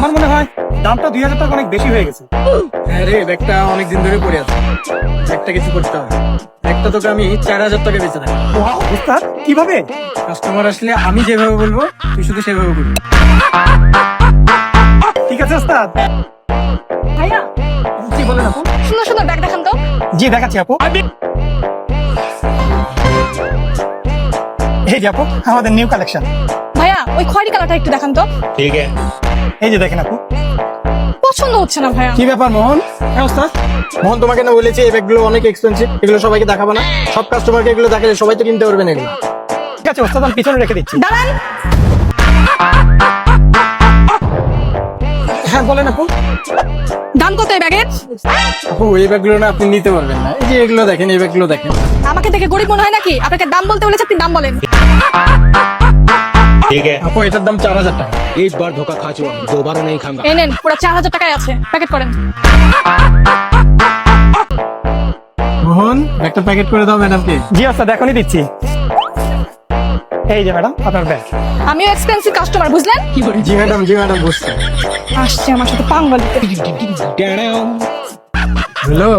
আমার মনে হয় দামটা 2000 টাকা অনেক বেশি হয়ে গেছে। হ্যাঁ রে, ব্যাগটা অনেকদিন ধরে পড়ে আছে, একটা কিছু করতে হবে। একটা তোকে আমি 4000 টাকা বেচে দেবো। ওয়াও ওস্তাদ, কিভাবে? কাস্টমার আসলে আমি যেভাবে বলবো তুই শুধু সেভাবে বলবি। ঠিক আছে ওস্তাদ। ভাইয়া জি বলেন আপু। সুন্দর সুন্দর ব্যাগ দেখান তো। জি দেখাচ্ছি আপু। এই যে আপু আমাদের নিউ কালেকশন। ভাইয়া ওই খয়েরি কালারটা একটু দেখান তো। এই যে দেখেন আপু। পছন্দ হচ্ছে না ভাইয়া। কি ব্যাপার মোহন? হ্যাঁ ওস্তাদ, মোহন তোমাকে না বলেছি এই ব্যাগগুলো অনেক এক্সপেন্সিভ, এগুলো সবাইকে দেখাবো না। সব কাস্টমারকে এগুলো দেখালে সবাই তো কিনতে পারবে না এগুলো। ঠিক আছে ওস্তাদ, আমি পিছনে রেখে দিচ্ছি। দাঁড়ান, হ্যাঁ বলেন আপু। দাম কত এই ব্যাগের? আপু এই ব্যাগগুলো না আপনি নিতে পারবেন না। এই যে এগুলো দেখেন, এই ব্যাগগুলো দেখেন। আমাকে দেখে গরিব মনে হয় নাকি? আপনাকে দাম বলতে বলেছে, আপনি দাম বলেন। আপু এটার দাম 4000 টাকা। एक बार धोखा खा चुका हूं, दोबारा नहीं खाऊंगा। এই নেন, পুরো 4000 টাকায় আছে, প্যাকেট করেন। মোহন একটা প্যাকেট করে দাও ম্যাডামকে। জি ওস্তাদ, এখনই দিচ্ছি। এই যে ম্যাডাম আপনার ব্যাগ। আমিও এক্সপেন্সিভ কাস্টমার, বুঝলেন? জি ম্যাডাম, জি ম্যাডাম, বুঝছি। আসছে আমার সাথে পাঙ্গা দিতে। হ্যালো।